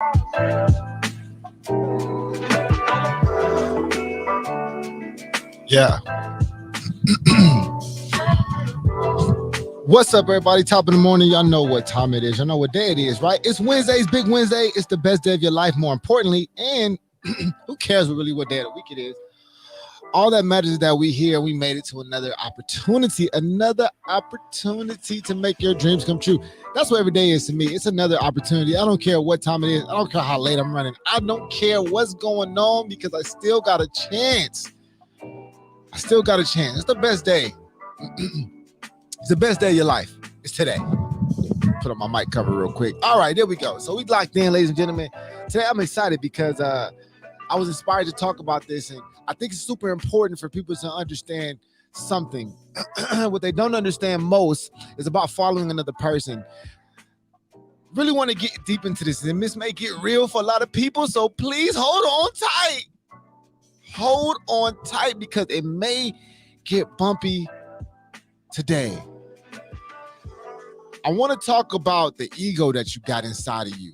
Yeah. What's up, everybody? Top of the morning. Y'all know what time it is. Y'all know what day it is, right? It's Wednesday. It's Big Wednesday. It's the best day of your life, more importantly. And who cares really what day of the week it is? All that matters is that we here. We made it to another opportunity to make your dreams come true. That's what every day is to me. It's another opportunity. I don't care what time it is. I don't care how late I'm running. I don't care what's going on because I still got a chance. It's the best day. It's the best day of your life. It's today. Put on my mic cover real quick. All right, there we go. So we locked in, ladies and gentlemen. Today I'm excited because I was inspired to talk about this, and I think it's super important for people to understand something. What they don't understand most is about following another person. Really want to get deep into this, and this may get real for a lot of people, so please hold on tight. Hold on tight because it may get bumpy today. I want to talk about the ego that you got inside of you.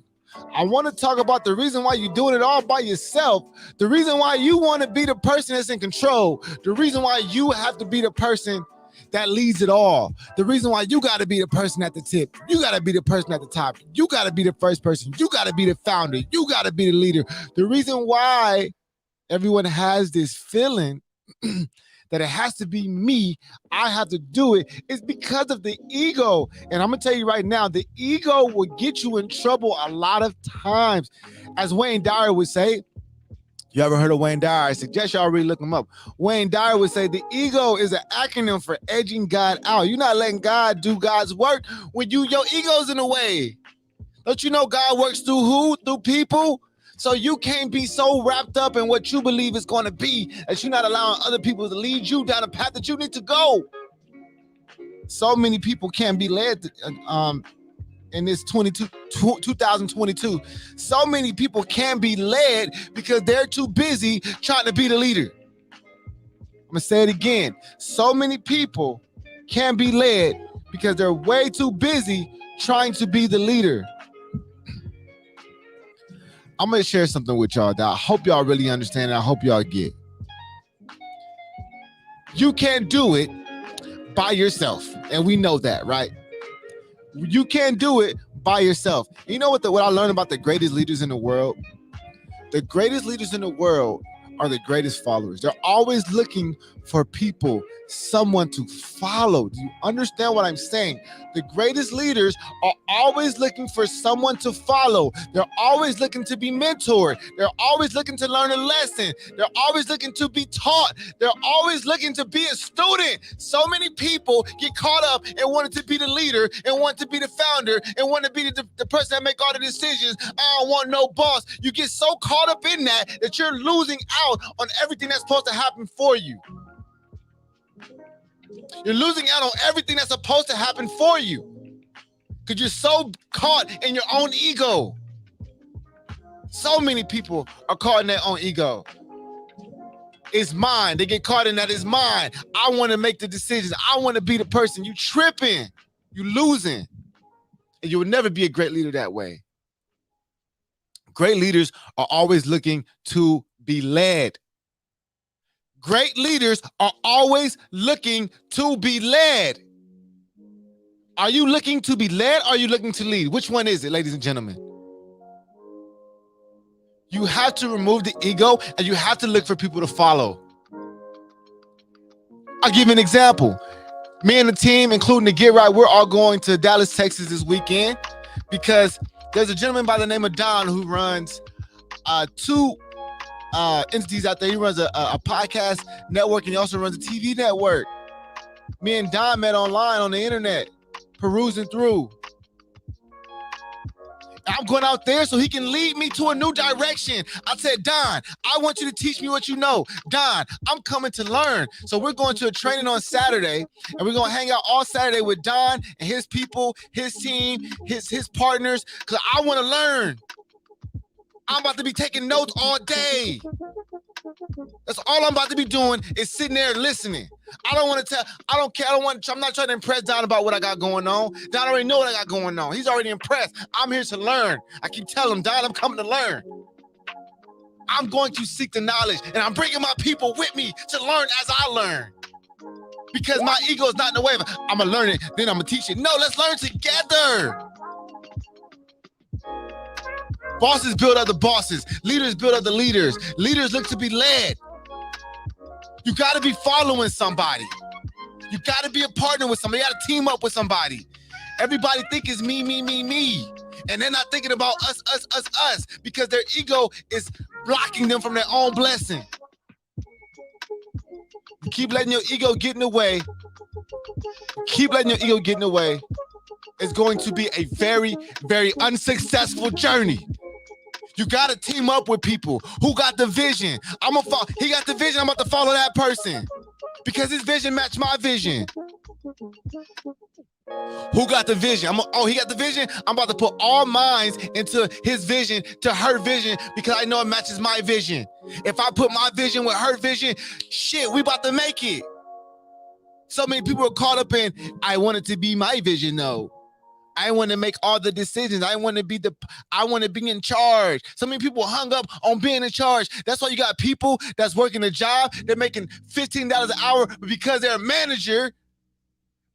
I want to talk about the reason why you're doing it all by yourself. The reason why you want to be the person that's in control. The reason why you have to be the person that leads it all. The reason why you got to be the person at the tip. You got to be the person at the top. You got to be the first person. You got to be the founder. You got to be the leader. The reason why everyone has this feeling that it has to be me, I have to do it, is because of the ego. And I'm going to tell you right now, the ego will get you in trouble a lot of times. As Wayne Dyer would say, you ever heard of Wayne Dyer? I suggest y'all really look him up. Wayne Dyer would say the ego is an acronym for edging God out. You're not letting God do God's work when your ego's in the way. Don't you know God works through who? Through people. So you can't be so wrapped up in what you believe is going to be that you're not allowing other people to lead you down a path that you need to go. So many people can't be led in this 2022. So many people can't be led because they're too busy trying to be the leader. I'm going to say it again. So many people can't be led because they're way too busy trying to be the leader. I'm going to share something with y'all that I hope y'all really understand and I hope y'all get. You can't do it by yourself. And we know that, right? You can't do it by yourself. You know what I learned about the greatest leaders in the world? The greatest leaders in the world are the greatest followers. They're always looking for people, someone to follow. Do you understand what I'm saying? The greatest leaders are always looking for someone to follow. They're always looking to be mentored. They're always looking to learn a lesson. They're always looking to be taught. They're always looking to be a student. So many people get caught up and wanted to be the leader and want to be the founder and want to be the person that make all the decisions. I don't want no boss. You get so caught up in that you're losing out on everything that's supposed to happen for you. You're losing out on everything that's supposed to happen for you because you're so caught in your own ego. So many people are caught in their own ego. It's mine. They get caught in that. It's mine. I want to make the decisions. I want to be the person. You tripping. You losing. And you will never be a great leader that way. Great leaders are always looking to be led. Great leaders are always looking to be led. Are you looking to be led or are you looking to lead? Which one is it, ladies and gentlemen? You have to remove the ego and you have to look for people to follow. I'll give you an example. Me and the team, including the Get Right, we're all going to Dallas, Texas this weekend because there's a gentleman by the name of Don who runs two entities out there. He runs a podcast network and he also runs a TV network. Me and Don met online on the internet, perusing through. I'm going out there so he can lead me to a new direction. I said, Don, I want you to teach me what you know. Don, I'm coming to learn. So we're going to a training on Saturday, and we're going to hang out all Saturday with Don and his people, his team, his partners, because I want to learn. I'm about to be taking notes all day. That's all I'm about to be doing is sitting there listening. I don't want to tell, I don't care. I'm not trying to impress Don about what I got going on. Don already know what I got going on. He's already impressed. I'm here to learn. I keep telling him, Don, I'm coming to learn. I'm going to seek the knowledge, and I'm bringing my people with me to learn as I learn. Because my ego is not in the way of, I'm going to learn it, then I'm going to teach it. No, let's learn together. Bosses build other bosses. Leaders build other leaders. Leaders look to be led. You got to be following somebody. You got to be a partner with somebody. You got to team up with somebody. Everybody think it's me, me, me, me. And they're not thinking about us, because their ego is blocking them from their own blessing. You keep letting your ego get in the way. Keep letting your ego get in the way. It's going to be a very, very unsuccessful journey. You got to team up with people who got the vision. He got the vision. I'm about to follow that person because his vision matched my vision. Who got the vision? He got the vision. I'm about to put all minds into his vision to her vision because I know it matches my vision. If I put my vision with her vision, shit, we about to make it. So many people are caught up in, I want it to be my vision though. I want to make all the decisions. I want to be in charge. So many people hung up on being in charge. That's why you got people that's working a job. They're making $15 an hour, but because they're a manager,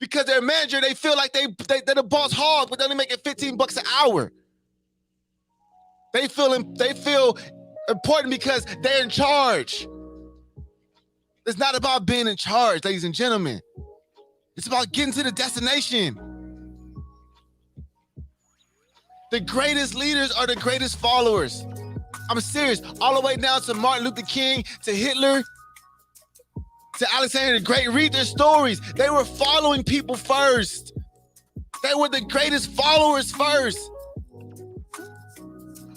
they feel like they're the boss hog, but they're only making $15 an hour. They feel important because they're in charge. It's not about being in charge, ladies and gentlemen. It's about getting to the destination. The greatest leaders are the greatest followers. I'm serious. All the way down to Martin Luther King, to Hitler, to Alexander the Great. Read their stories. They were following people first. They were the greatest followers first.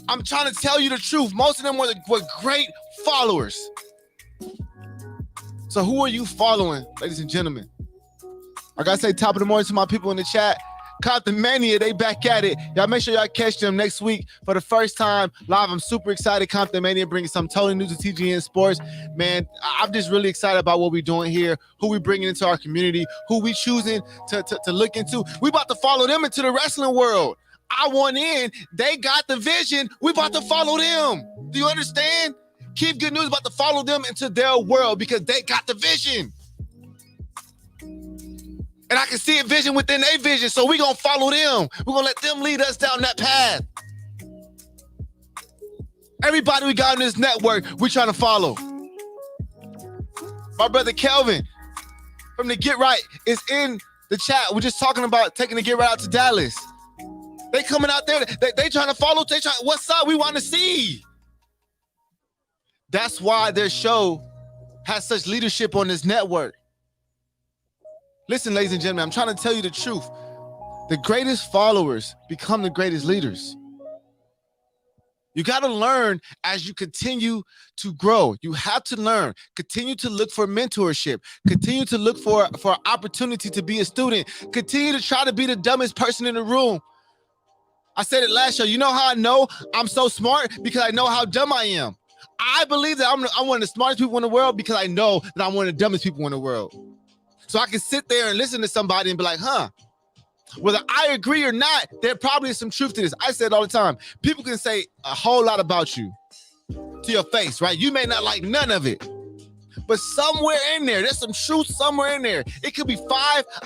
I'm trying to tell you the truth. Most of them were great followers. So who are you following, ladies and gentlemen? I gotta say top of the morning to my people in the chat. Compton Mania, they back at it. Y'all make sure y'all catch them next week for the first time live. I'm super excited. Compton Mania bringing something totally new to TGN Sports. Man, I'm just really excited about what we're doing here, who we bringing into our community, who we choosing to look into. We about to follow them into the wrestling world. I want in. They got the vision. We about to follow them. Do you understand? Keep Good News about to follow them into their world because they got the vision. And I can see a vision within their vision, so we're going to follow them. We're going to let them lead us down that path. Everybody we got in this network, we're trying to follow. My brother Kelvin from the Get Right is in the chat. We're just talking about taking the Get Right out to Dallas. They coming out there. They trying to follow. What's up? We want to see. That's why their show has such leadership on this network. Listen, ladies and gentlemen, I'm trying to tell you the truth. The greatest followers become the greatest leaders. You got to learn as you continue to grow. You have to learn. Continue to look for mentorship. Continue to look for opportunity to be a student. Continue to try to be the dumbest person in the room. I said it last show. You know how I know I'm so smart? Because I know how dumb I am. I believe that I'm one of the smartest people in the world because I know that I'm one of the dumbest people in the world. So I can sit there and listen to somebody and be like, whether I agree or not, there probably is some truth to this. I say it all the time. People can say a whole lot about you to your face, right? You may not like none of it, but somewhere in there, there's some truth somewhere in there. It could be 5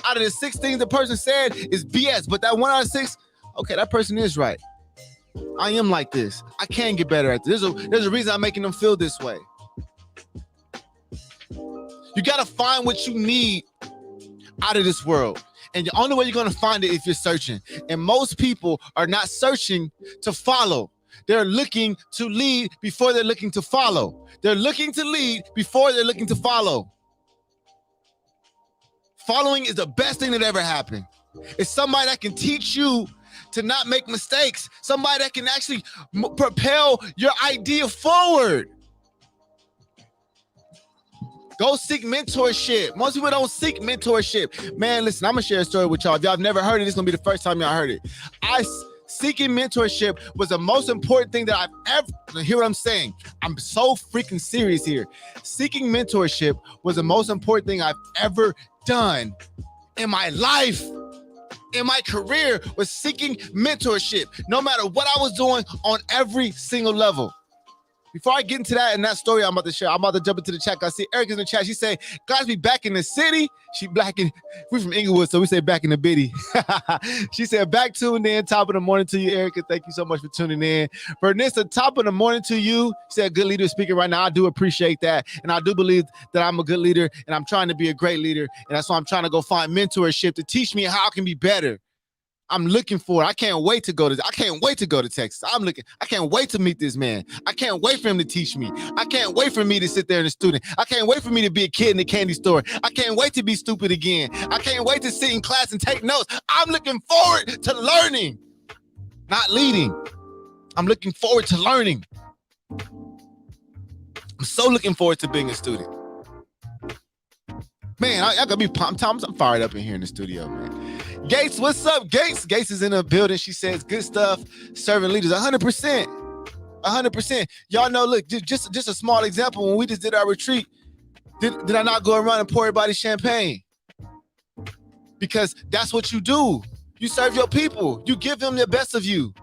out of the 6 things the person said is BS, but that 1 out of 6, okay, that person is right. I am like this. I can get better at this. There's a reason I'm making them feel this way. You got to find what you need out of this world. And the only way you're going to find it if you're searching. And most people are not searching to follow. They're looking to lead before they're looking to follow. They're looking to lead before they're looking to follow. Following is the best thing that ever happened. It's somebody that can teach you to not make mistakes. Somebody that can actually propel your idea forward. Go seek mentorship. Most people don't seek mentorship. Man, listen, I'm going to share a story with y'all. If y'all have never heard it, this is going to be the first time y'all heard it. I seeking mentorship was the most important thing that I've ever, hear what I'm saying? I'm so freaking serious here. Seeking mentorship was the most important thing I've ever done in my life, in my career, was seeking mentorship, no matter what I was doing on every single level. Before I get into that and that story I'm about to share, I'm about to jump into the chat. I see Eric in the chat. She say, "Guys, be back in the city." She black in, we from Inglewood, so we say back in the bitty. She said, "Back tuned in, top of the morning to you, Erica. Thank you so much for tuning in." Vernissa, top of the morning to you. She said, "Good leader speaking right now." I do appreciate that. And I do believe that I'm a good leader and I'm trying to be a great leader. And that's why I'm trying to go find mentorship to teach me how I can be better. I'm looking for it. I can't wait to go to Texas. I can't wait to meet this man. I can't wait for him to teach me. I can't wait for me to sit there and a student. I can't wait for me to be a kid in the candy store. I can't wait to be stupid again. I can't wait to sit in class and take notes. I'm looking forward to learning, not leading. I'm looking forward to learning. I'm so looking forward to being a student. Man, I gotta be pumped. I'm fired up in here in the studio, man. Gates, what's up, Gates? Gates is in the building. She says, "Good stuff, serving leaders." 100%. 100%. Y'all know, look, just a small example. When we just did our retreat, did I not go around and pour everybody champagne? Because that's what you do. You serve your people. You give them the best of you.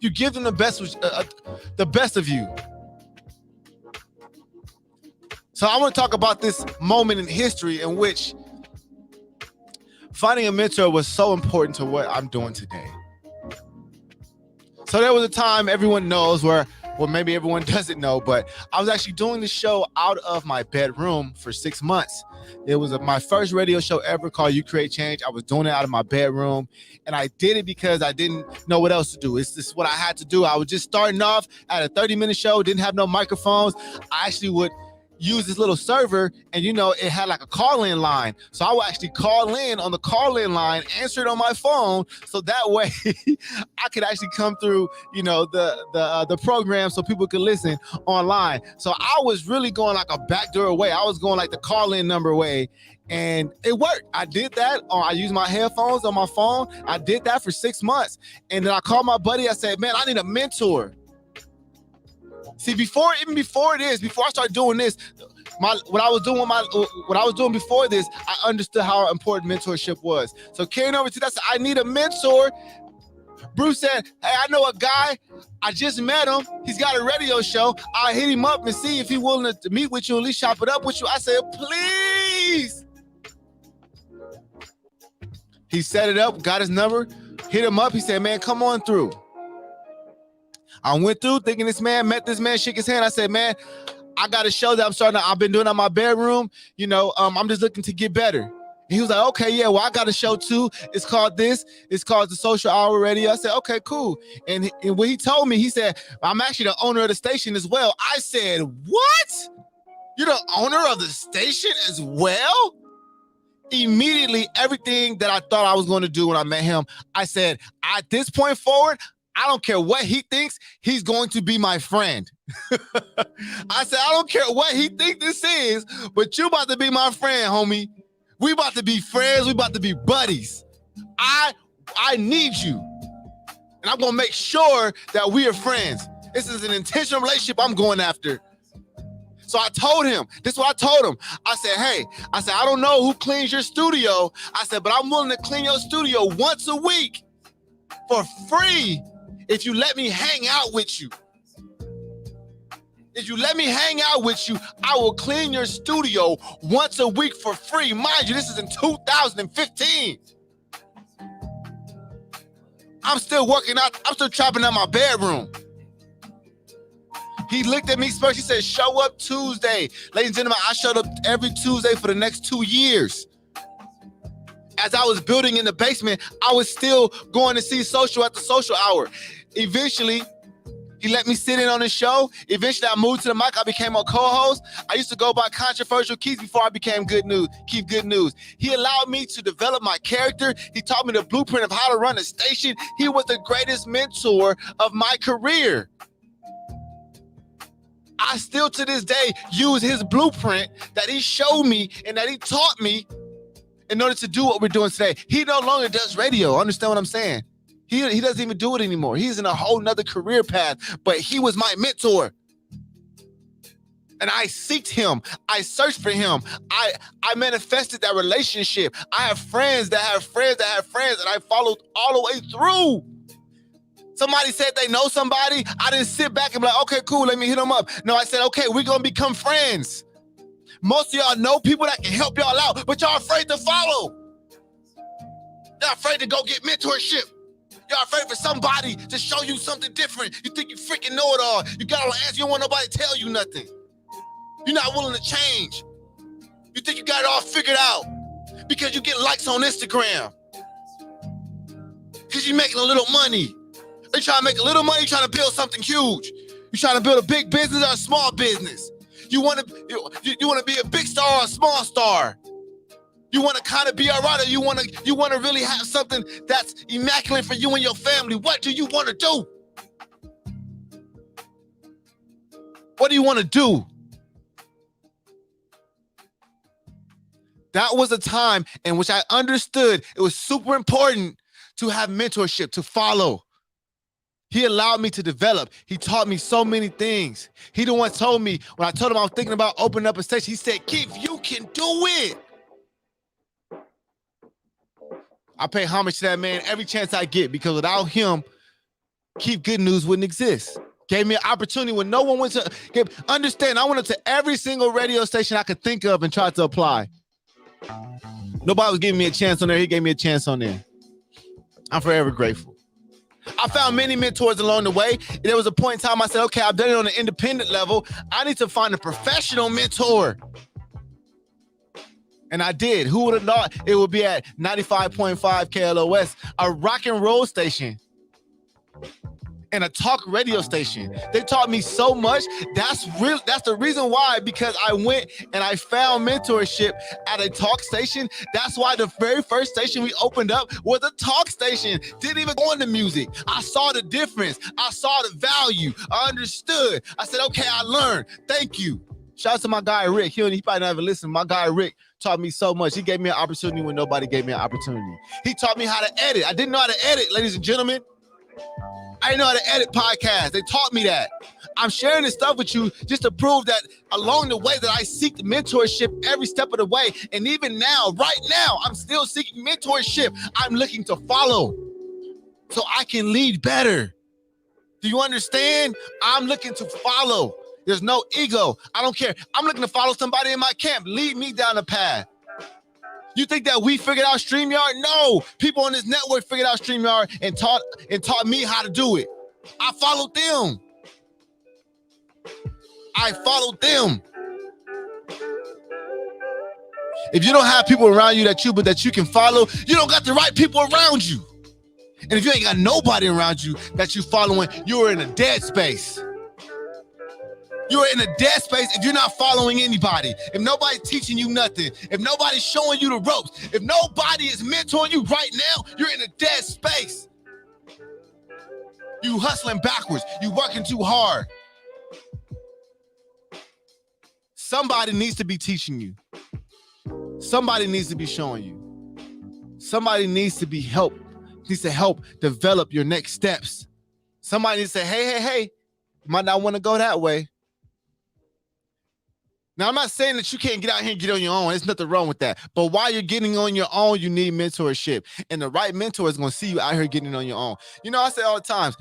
You give them the best of you. So I want to talk about this moment in history in which finding a mentor was so important to what I'm doing today. So there was a time everyone knows where, well, maybe everyone doesn't know, but I was actually doing the show out of my bedroom for 6 months. It was my first radio show ever called You Create Change. I was doing it out of my bedroom, and I did it because I didn't know what else to do. It's just what I had to do. I was just starting off at a 30-minute show, didn't have no microphones. I actually would use this little server, and it had like a call-in line. So I would actually call in on the call-in line, answer it on my phone, so that way I could actually come through, the program so people could listen online. So I was really going like a backdoor way. I was going like the call-in number way, and it worked. I did that. I used my headphones on my phone. I did that for 6 months, and then I called my buddy. I said, "Man, I need a mentor." See, before I started doing this, what I was doing before this, I understood how important mentorship was. So carrying over to that, I need a mentor. Bruce said, "Hey, I know a guy. I just met him. He's got a radio show. I'll hit him up and see if he's willing to meet with you, at least chop it up with you." I said, "Please." He set it up, got his number, hit him up. He said, "Man, come on through." I went through thinking this man, met this man, shook his hand. I said, "Man, I got a show that I've been doing in my bedroom. I'm just looking to get better." And he was like, "Okay, yeah, well, I got a show too. It's called the Social Hour Radio." I said, "Okay, cool." And when he told me, he said, "I'm actually the owner of the station as well." I said, "What? You're the owner of the station as well?" Immediately, everything that I thought I was going to do when I met him, I said, at this point forward, I don't care what he thinks, he's going to be my friend. I said, I don't care what he thinks this is, but you about to be my friend, homie. We about to be friends. We about to be buddies. I need you. And I'm going to make sure that we are friends. This is an intentional relationship I'm going after. So I told him, this is what I told him. I said, "Hey," I said, "I don't know who cleans your studio." I said, "But I'm willing to clean your studio once a week for free if you let me hang out with you. If you let me hang out with you, I will clean your studio once a week for free." Mind you, this is in 2015. I'm still working out. I'm still trapping out my bedroom. He looked at me first. He said, "Show up Tuesday." Ladies and gentlemen, I showed up every Tuesday for the next 2 years. As I was building in the basement, I was still going to see Social at the Social Hour. Eventually, he let me sit in on the show. Eventually, I moved to the mic. I became a co-host. I used to go by Controversial Keys before I became Good News. Keep Good News. He allowed me to develop my character. He taught me the blueprint of how to run a station. He was the greatest mentor of my career. I still to this day use his blueprint that he showed me and that he taught me in order to do what we're doing today. He no longer does radio. Understand what I'm saying? He doesn't even do it anymore. He's in a whole nother career path, but he was my mentor. And I seeked him. I searched for him. I manifested that relationship. I have friends that have friends that have friends, and I followed all the way through. Somebody said they know somebody. I didn't sit back and be like, okay, cool, let me hit them up. No, I said, okay, we're going to become friends. Most of y'all know people that can help y'all out, but y'all afraid to follow. Y'all afraid to go get mentorship. Y'all afraid for somebody to show you something different. You think you freaking know it all. You got all the answers. You don't want nobody to tell you nothing. You're not willing to change. You think you got it all figured out because you get likes on Instagram. Because you're making a little money. Are you trying to make a little money? You're trying to build something huge. You're trying to build a big business or a small business. You want to be a big star or a small star. You want to kind of be all right, or you want to really have something that's immaculate for you and your family. What do you want to do? What do you want to do? That was a time in which I understood it was super important to have mentorship, to follow. He allowed me to develop. He taught me so many things. He the one told me, when I told him I was thinking about opening up a station, he said, Keith, you can do it. I pay homage to that man every chance I get, because without him, Keith Good News wouldn't exist. Gave me an opportunity when no one went to understand. I went up to every single radio station I could think of and tried to apply. Nobody was giving me a chance on there. He gave me a chance on there. I'm forever grateful. I found many mentors along the way. There was a point in time I said, okay, I've done it on an independent level. I need to find a professional mentor. And I did. Who would have thought it would be at 95.5 KLOS, a rock and roll station and a talk radio station. They taught me so much. That's the reason why, because I went and I found mentorship at a talk station. That's why the very first station we opened up was a talk station. Didn't even go into music. I saw the difference. I saw the value. I understood. I said, okay, I learned. Thank you. Shout out to my guy, Rick. He probably never listened. My guy, Rick, taught me so much. He gave me an opportunity when nobody gave me an opportunity. He taught me how to edit. I didn't know how to edit, ladies and gentlemen. I didn't know how to edit podcasts. They taught me that. I'm sharing this stuff with you just to prove that along the way that I seek mentorship every step of the way. And even now, right now, I'm still seeking mentorship. I'm looking to follow so I can lead better. Do you understand? I'm looking to follow. There's no ego. I don't care. I'm looking to follow somebody in my camp. Lead me down the path. You think that we figured out StreamYard? No. People on this network figured out StreamYard and taught me how to do it. I followed them. If you don't have people around you that you can follow, you don't got the right people around you. And if you ain't got nobody around you that you following, you're in a dead space. You're in a dead space if you're not following anybody. If nobody's teaching you nothing. If nobody's showing you the ropes. If nobody is mentoring you right now, you're in a dead space. You hustling backwards. You working too hard. Somebody needs to be teaching you. Somebody needs to be showing you. Somebody needs to help develop your next steps. Somebody needs to say, hey, might not want to go that way. Now, I'm not saying that you can't get out here and get on your own. There's nothing wrong with that. But while you're getting on your own, you need mentorship. And the right mentor is going to see you out here getting on your own. You know, I say all the time,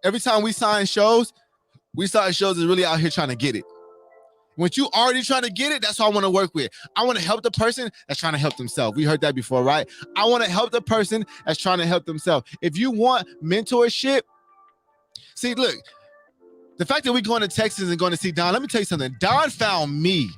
every time we sign shows is really out here trying to get it. When you already trying to get it, that's what I want to work with. I want to help the person that's trying to help themselves. We heard that before, right? I want to help the person that's trying to help themselves. If you want mentorship, see, look, the fact that we're going to Texas and going to see Don, let me tell you something. Don found me.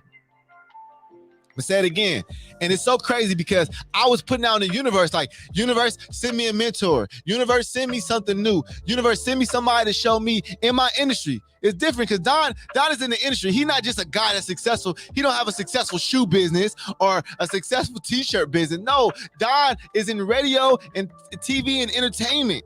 I'm say it again. And it's so crazy because I was putting out in the universe, like, universe, send me a mentor. Universe, send me something new. Universe, send me somebody to show me in my industry. It's different because Don is in the industry. He's not just a guy that's successful. He don't have a successful shoe business or a successful t-shirt business. No, Don is in radio and TV and entertainment.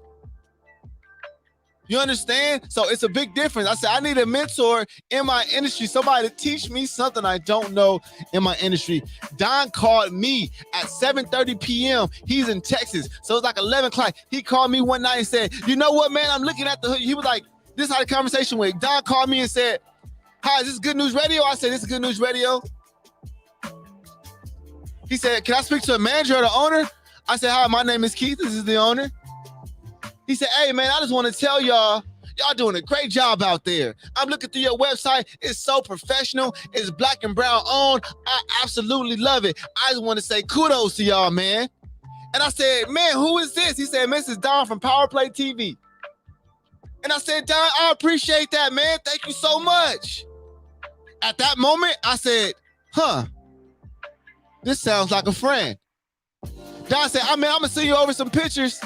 You understand? So it's a big difference. I said, I need a mentor in my industry, somebody to teach me something I don't know in my industry. Don called me at 7:30 p.m. He's in Texas. So it's like 11 o'clock. He called me one night and said, you know what, man? I'm looking at the hood. He was like, this is how the conversation went. Don called me and said, hi, is this Good News Radio? I said, this is Good News Radio. He said, can I speak to a manager or the owner? I said, hi, my name is Keith. This is the owner. He said, hey, man, I just want to tell y'all doing a great job out there. I'm looking through your website. It's so professional. It's black and brown owned. I absolutely love it. I just want to say kudos to y'all, man. And I said, man, who is this? He said, man, this is Don from Power Play TV. And I said, Don, I appreciate that, man. Thank you so much. At that moment, I said, this sounds like a friend. Don said, I'm going to send you over some pictures.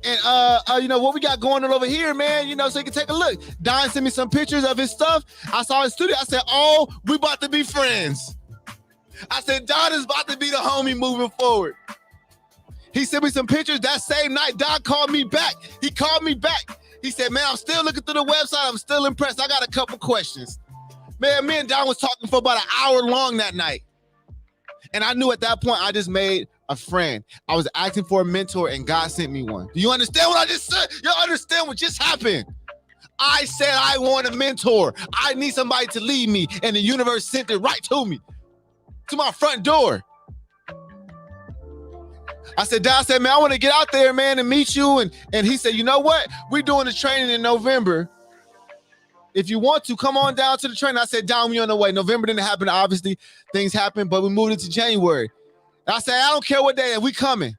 And, you know, what we got going on over here, man, you know, so you can take a look. Don sent me some pictures of his stuff. I saw his studio. I said, oh, we about to be friends. I said, Don is about to be the homie moving forward. He sent me some pictures. That same night, Don called me back. He called me back. He said, man, I'm still looking through the website. I'm still impressed. I got a couple questions. Man, me and Don was talking for about an hour long that night. And I knew at that point I just made a friend. I was asking for a mentor and God sent me one. Do you understand what I just said? You understand what just happened? I said I want a mentor. I need somebody to lead me. And the universe sent it right to me, to my front door. I said, Don, man, I want to get out there, man, and meet you. And he said, you know what? We're doing the training in November. If you want to, come on down to the training. I said, Don, we on the way. November didn't happen. Obviously, things happened, but we moved it to January. And I said, I don't care what day, we coming.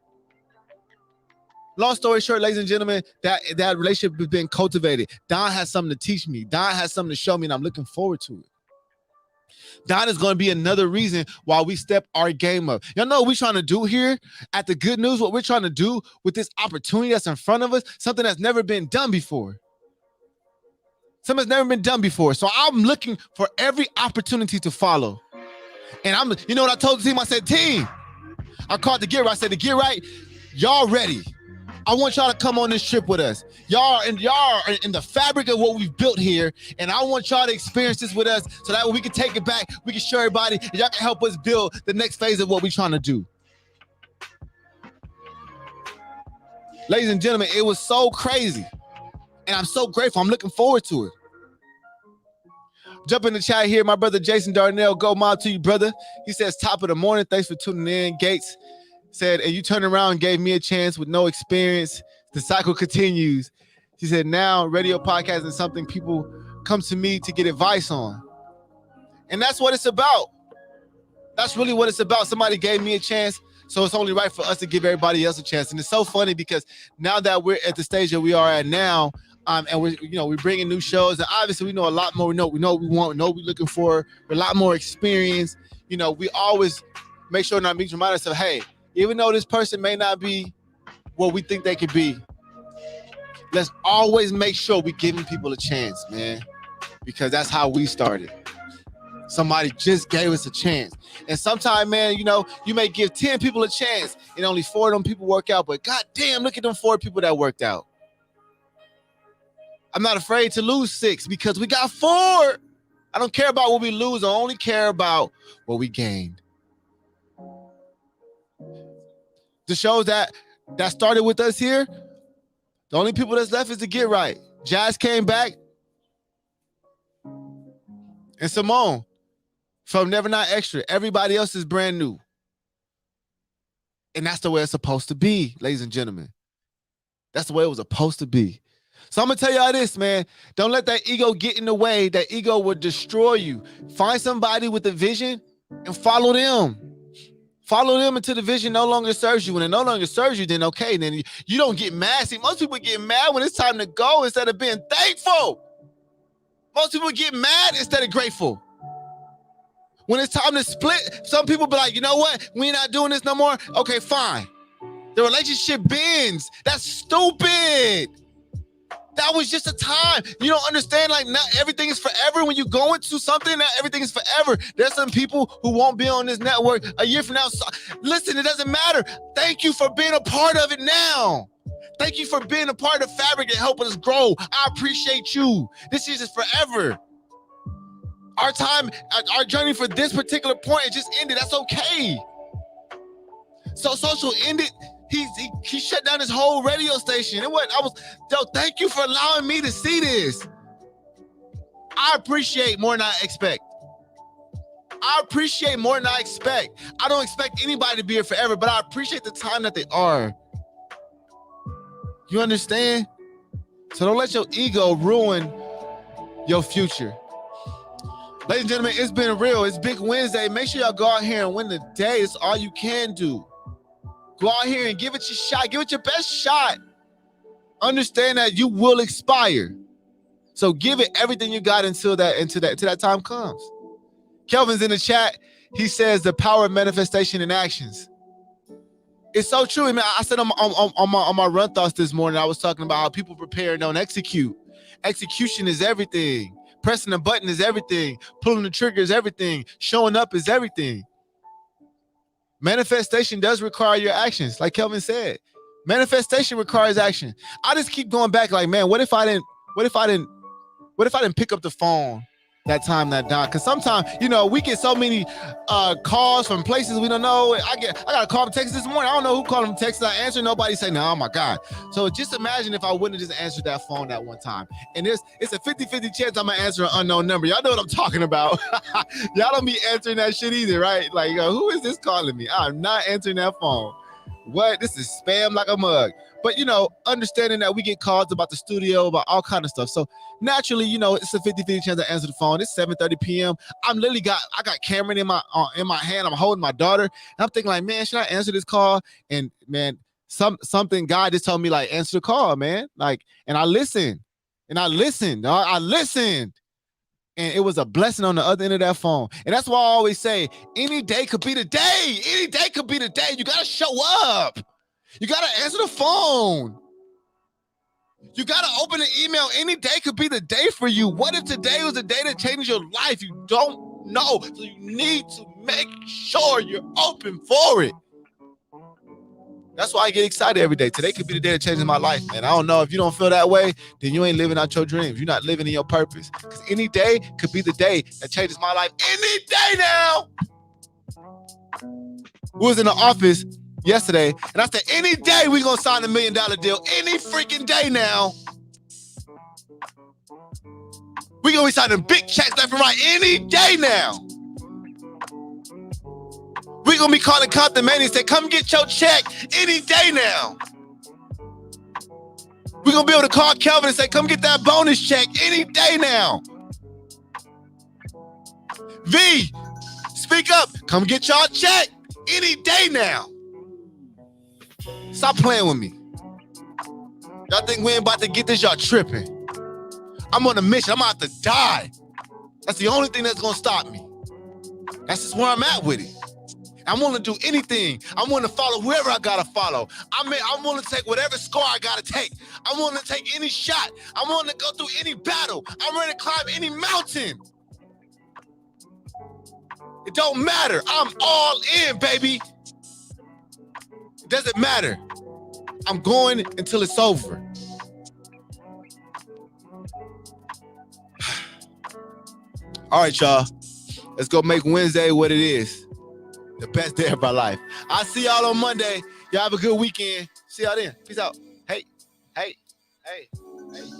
Long story short, ladies and gentlemen, that relationship has been cultivated. Don has something to teach me. Don has something to show me, and I'm looking forward to it. Don is going to be another reason why we step our game up. Y'all know what we're trying to do here at the Good News, what we're trying to do with this opportunity that's in front of us, something that's never been done before. Something that's never been done before. So I'm looking for every opportunity to follow. And you know what I told the team? I said, team, I called the Get Right. I said, the Get Right, y'all ready. I want y'all to come on this trip with us. Y'all are in the fabric of what we've built here, and I want y'all to experience this with us so that way we can take it back, we can show everybody, and y'all can help us build the next phase of what we're trying to do. Ladies and gentlemen, it was so crazy, and I'm so grateful. I'm looking forward to it. Jump in the chat here. My brother Jason Darnell, go mob to you, brother. He says, top of the morning. Thanks for tuning in. Gates said, and you turned around and gave me a chance with no experience. The cycle continues. She said, now radio podcasting is something people come to me to get advice on. And that's what it's about. That's really what it's about. Somebody gave me a chance, so it's only right for us to give everybody else a chance. And it's so funny because now that we're at the stage that we are at now, and we're bringing new shows, and obviously we know a lot more. We know what we want. We know what we're looking for. A lot more experience. You know, we always make sure not to remind ourselves, hey, even though this person may not be what we think they could be, let's always make sure we're giving people a chance, man, because that's how we started. Somebody just gave us a chance. And sometimes, man, you know, you may give 10 people a chance and only 4 of them people work out, but goddamn, look at them 4 people that worked out. I'm not afraid to lose 6 because we got 4. I don't care about what we lose. I only care about what we gained. The shows that started with us here, the only people that's left is to Get Right. Jazz came back. And Simone from Never Not Extra. Everybody else is brand new. And that's the way it's supposed to be, ladies and gentlemen. That's the way it was supposed to be. So I'm going to tell y'all this, man. Don't let that ego get in the way. That ego will destroy you. Find somebody with a vision and follow them. Follow them until the vision no longer serves you. When it no longer serves you, then okay. Then you don't get mad. See, most people get mad when it's time to go instead of being thankful. Most people get mad instead of grateful. When it's time to split, some people be like, you know what? We're not doing this no more. Okay, fine. The relationship bends. That's stupid. That was just a time. You don't understand, like, not everything is forever. When you go into something, not everything is forever. There's some people who won't be on this network a year from now. So, listen, it doesn't matter. Thank you for being a part of it now. Thank you for being a part of the fabric and helping us grow. I appreciate you. This is just forever. Our time, our journey for this particular point, it just ended. That's okay. So social ended. He shut down his whole radio station. Thank you for allowing me to see this. I appreciate more than I expect. I appreciate more than I expect. I don't expect anybody to be here forever, but I appreciate the time that they are. You understand? So don't let your ego ruin your future. Ladies and gentlemen, it's been real. It's Big Wednesday. Make sure y'all go out here and win the day. It's all you can do. Go out here and give it your shot. Give it your best shot. Understand that you will expire. So give it everything you got until that time comes. Kelvin's in the chat. He says the power of manifestation in actions. It's so true. I mean, I said on my run thoughts this morning, I was talking about how people prepare and don't execute. Execution is everything. Pressing the button is everything. Pulling the trigger is everything. Showing up is everything. Manifestation does require your actions, like Kelvin said. Manifestation requires action. I just keep going back, like, man, what if I didn't pick up the phone that time that died? Because sometimes, we get so many calls from places we don't know. I got a call from Texas this morning. I don't know who called from Texas. I answered. Nobody say, no, oh my God. So just imagine if I wouldn't have just answered that phone that one time. And it's a 50-50 chance I'm going to answer an unknown number. Y'all know what I'm talking about. Y'all don't be answering that shit either, right? Like, who is this calling me? I'm not answering that phone. What? This is spam like a mug. But, understanding that we get calls about the studio, about all kind of stuff. So naturally, it's a 50-50 chance to answer the phone. It's 7:30 p.m. I got Cameron in my hand. I'm holding my daughter. And I'm thinking like, man, should I answer this call? And man, something God just told me, like, answer the call, man. Like, and I listened. I listened. And it was a blessing on the other end of that phone. And that's why I always say, any day could be the day. Any day could be the day. You got to show up. You got to answer the phone. You got to open an email. Any day could be the day for you. What if today was the day that changed your life? You don't know. So you need to make sure you're open for it. That's why I get excited every day. Today could be the day that changes my life, man. I don't know. If you don't feel that way, then you ain't living out your dreams. You're not living in your purpose. Because any day could be the day that changes my life. Any day now. We was in the office yesterday, and I said, any day we gonna sign $1 million deal. Any freaking day now. We gonna be signing big checks left and right any day now. We gonna be calling Compton Manny and say, come get your check any day now. We gonna be able to call Kelvin and say, come get that bonus check any day now. V, speak up. Come get y'all check any day now. Stop playing with me. Y'all think we ain't about to get this? Y'all tripping. I'm on a mission. I'm about to die. That's the only thing that's gonna stop me. That's just where I'm at with it. I'm willing to do anything. I'm willing to follow whoever I gotta follow. I'm willing to take whatever score I gotta take. I'm willing to take any shot. I'm willing to go through any battle. I'm ready to climb any mountain. It don't matter. I'm all in, baby. It doesn't matter. I'm going until it's over. All right, y'all. Let's go make Wednesday what it is. The best day of our life. I'll see y'all on Monday. Y'all have a good weekend. See y'all then. Peace out. Hey, hey, hey, hey.